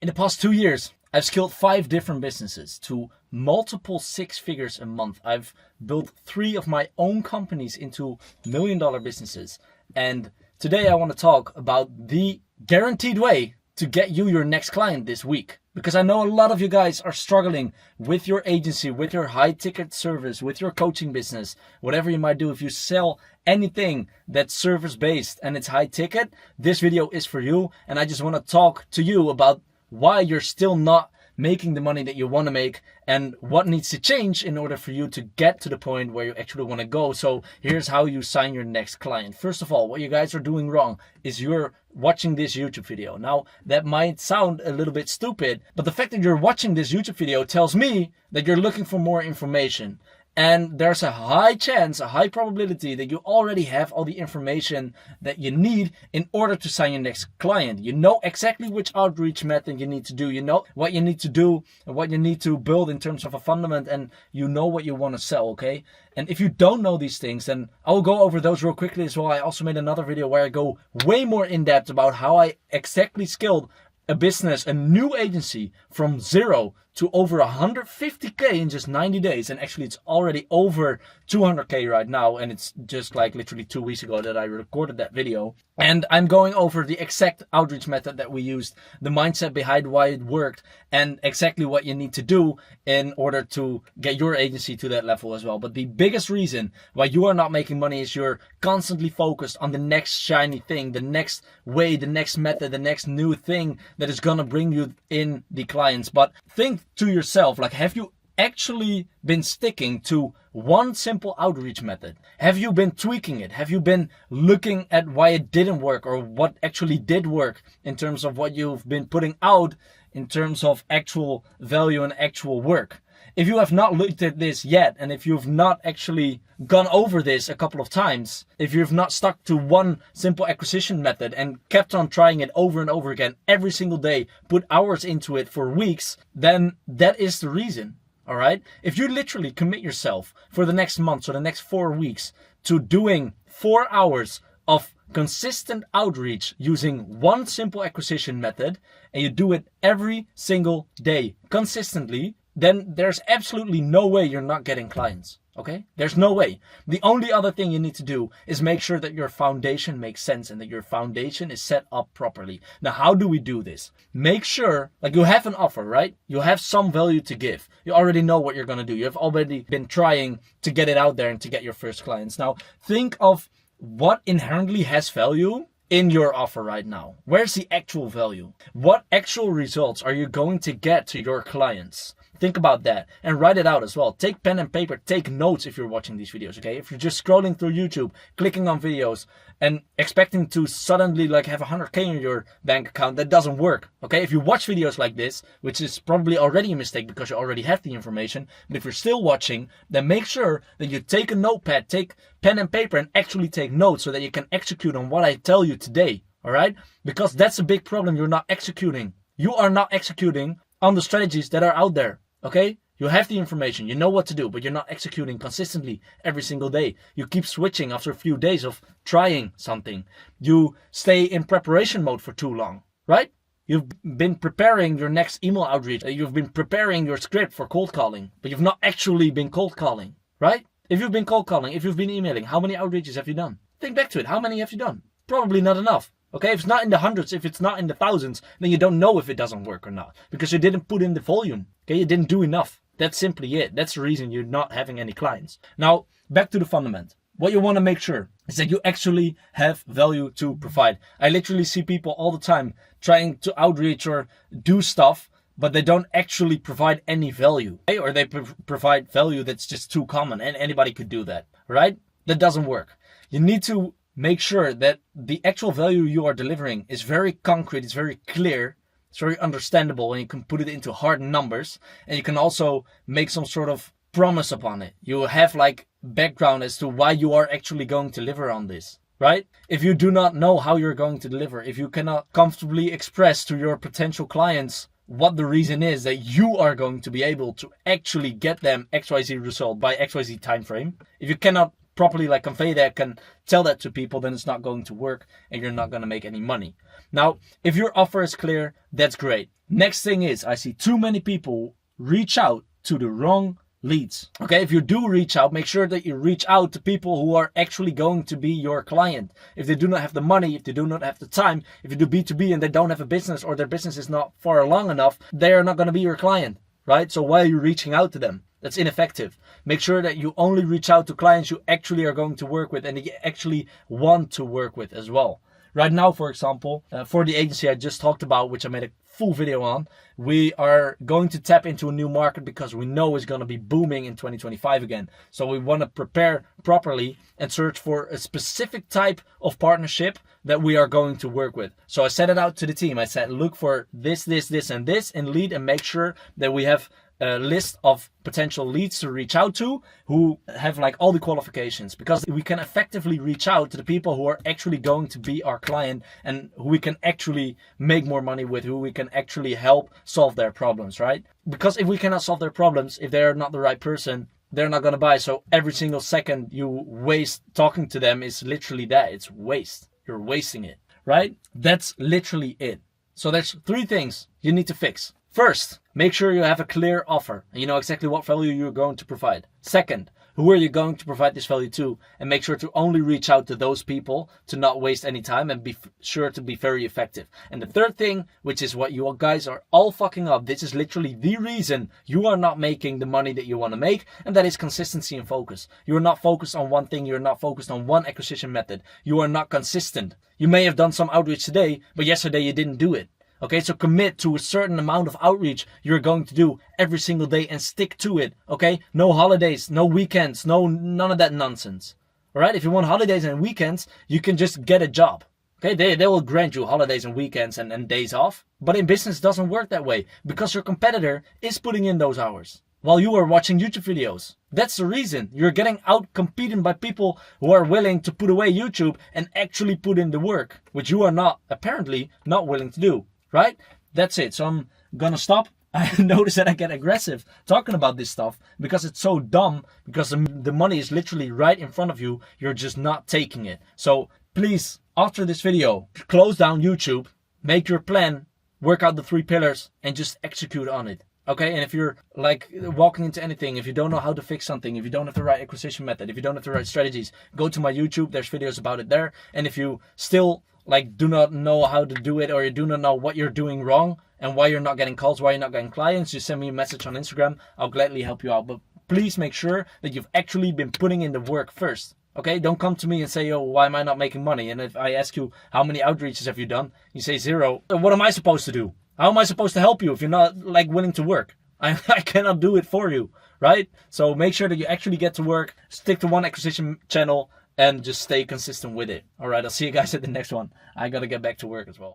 In the past 2 years, I've scaled 5 different businesses to multiple 6 figures a month. I've built 3 of my own companies into $1 million businesses. And today I want to talk about the guaranteed way to get you your next client this week. Because I know a lot of you guys are struggling with your agency, with your high ticket service, with your coaching business, whatever you might do. If you sell anything that's service based and it's high ticket, this video is for you. And I just want to talk to you about why you're still not making the money that you want to make and what needs to change in order for you to get to the point where you actually want to go. So here's how you sign your next client. First of all, what you guys are doing wrong is you're watching this YouTube video. Now, that might sound a little bit stupid, but the fact that you're watching this YouTube video tells me that you're looking for more information. And there's a high chance, a high probability that you already have all the information that you need in order to sign your next client. You know exactly which outreach method you need to do. You know what you need to do and what you need to build in terms of a fundament, and you know what you want to sell, okay? And if you don't know these things, then I will go over those real quickly as well. I also made another video where I go way more in depth about how I exactly scaled a business, a new agency, from 0 to over 150K in just 90 days. And actually it's already over 200K right now. And it's just like literally 2 weeks ago that I recorded that video. And I'm going over the exact outreach method that we used, the mindset behind why it worked, and exactly what you need to do in order to get your agency to that level as well. But the biggest reason why you are not making money is you're constantly focused on the next shiny thing, the next way, the next method, the next new thing that is gonna bring you in the clients. But think to yourself, like, have you actually been sticking to one simple outreach method? Have you been tweaking it? Have you been looking at why it didn't work, or what actually did work in terms of what you've been putting out in terms of actual value and actual work? If you have not looked at this yet, and if you've not actually gone over this a couple of times, if you've not stuck to one simple acquisition method and kept on trying it over and over again every single day, put hours into it for weeks, then that is the reason. All right. If you literally commit yourself for the next month or the next 4 weeks to doing 4 hours of consistent outreach using one simple acquisition method, and you do it every single day consistently, then there's absolutely no way you're not getting clients. Okay? There's no way. The only other thing you need to do is make sure that your foundation makes sense and that your foundation is set up properly. Now, how do we do this? Make sure, like, you have an offer, right? You have some value to give. You already know what you're going to do. You have already been trying to get it out there and to get your first clients. Now, think of what inherently has value in your offer right now. Where's the actual value? What actual results are you going to get to your clients? Think about that and write it out as well. Take pen and paper, take notes if you're watching these videos, okay? If you're just scrolling through YouTube, clicking on videos and expecting to suddenly like have 100K in your bank account, that doesn't work, okay? If you watch videos like this, which is probably already a mistake because you already have the information, but if you're still watching, then make sure that you take a notepad, take pen and paper and actually take notes so that you can execute on what I tell you today, all right? Because that's a big problem. You're not executing. You are not executing on the strategies that are out there. Okay? You have the information, you know what to do, but you're not executing consistently every single day. You keep switching after a few days of trying something. You stay in preparation mode for too long, right? You've been preparing your next email outreach. You've been preparing your script for cold calling, but you've not actually been cold calling, right? If you've been cold calling, if you've been emailing, how many outreaches have you done? Think back to it. How many have you done? Probably not enough. Okay, if it's not in the hundreds, if it's not in the thousands, then you don't know if it doesn't work or not because you didn't put in the volume. Okay, you didn't do enough. That's simply it. That's the reason you're not having any clients. Now, back to the fundament. What you want to make sure is that you actually have value to provide. I literally see people all the time trying to outreach or do stuff, but they don't actually provide any value. Okay? Or they provide value that's just too common and anybody could do that, right? That doesn't work. You need to make sure that the actual value you are delivering is very concrete, it's very clear, it's very understandable, and you can put it into hard numbers, and you can also make some sort of promise upon it. You have like background as to why you are actually going to deliver on this, right? If you do not know how you're going to deliver, if you cannot comfortably express to your potential clients what the reason is that you are going to be able to actually get them XYZ result by XYZ time frame, if you cannot properly like convey that, can tell that to people, then it's not going to work and you're not going to make any money. Now, if your offer is clear, that's great. Next thing is, I see too many people reach out to the wrong leads. Okay, if you do reach out, make sure that you reach out to people who are actually going to be your client. If they do not have the money, if they do not have the time, if you do B2B and they don't have a business, or their business is not far along enough, they are not going to be your client, right? So why are you reaching out to them? That's ineffective. Make sure that you only reach out to clients you actually are going to work with and that you actually want to work with as well. Right now, for example, for the agency I just talked about, which I made a full video on, we are going to tap into a new market because we know it's going to be booming in 2025 again. So we want to prepare properly and search for a specific type of partnership that we are going to work with. So I set it out to the team. I said, look for this, and this in lead, and make sure that we have a list of potential leads to reach out to who have like all the qualifications, because we can effectively reach out to the people who are actually going to be our client and who we can actually make more money with, who we can actually help solve their problems, right? Because if we cannot solve their problems, if they're not the right person, they're not going to buy. So every single second you waste talking to them is literally that. It's waste. You're wasting it, right? That's literally it. So there's 3 things you need to fix. First, make sure you have a clear offer and you know exactly what value you're going to provide. Second, who are you going to provide this value to? And make sure to only reach out to those people, to not waste any time, and be sure to be very effective. And the third thing, which is what you guys are all fucking up, this is literally the reason you are not making the money that you want to make, and that is consistency and focus. You are not focused on one thing. You're not focused on one acquisition method. You are not consistent. You may have done some outreach today, but yesterday you didn't do it. Okay, so commit to a certain amount of outreach you're going to do every single day and stick to it. Okay, no holidays, no weekends, none of that nonsense. All right, if you want holidays and weekends, you can just get a job. Okay, they will grant you holidays and weekends and days off. But in business, it doesn't work that way because your competitor is putting in those hours while you are watching YouTube videos. That's the reason you're getting out competed by people who are willing to put away YouTube and actually put in the work, which you are not, apparently, not willing to do. Right? That's it. So I'm gonna stop. I notice that I get aggressive talking about this stuff because it's so dumb, because the money is literally right in front of you. You're just not taking it. So please, after this video, close down YouTube, make your plan, work out the 3 pillars, and just execute on it. Okay, and if you're like walking into anything, if you don't know how to fix something, if you don't have the right acquisition method, if you don't have the right strategies, go to my YouTube. There's videos about it there. And if you still like do not know how to do it, or you do not know what you're doing wrong and why you're not getting calls, why you're not getting clients, just send me a message on Instagram. I'll gladly help you out. But please make sure that you've actually been putting in the work first. Okay, don't come to me and say, oh, why am I not making money? And if I ask you, how many outreaches have you done? You say 0. What am I supposed to do? How am I supposed to help you if you're not like willing to work? I cannot do it for you, right? So make sure that you actually get to work, stick to one acquisition channel, and just stay consistent with it. All right, I'll see you guys at the next one. I got to get back to work as well.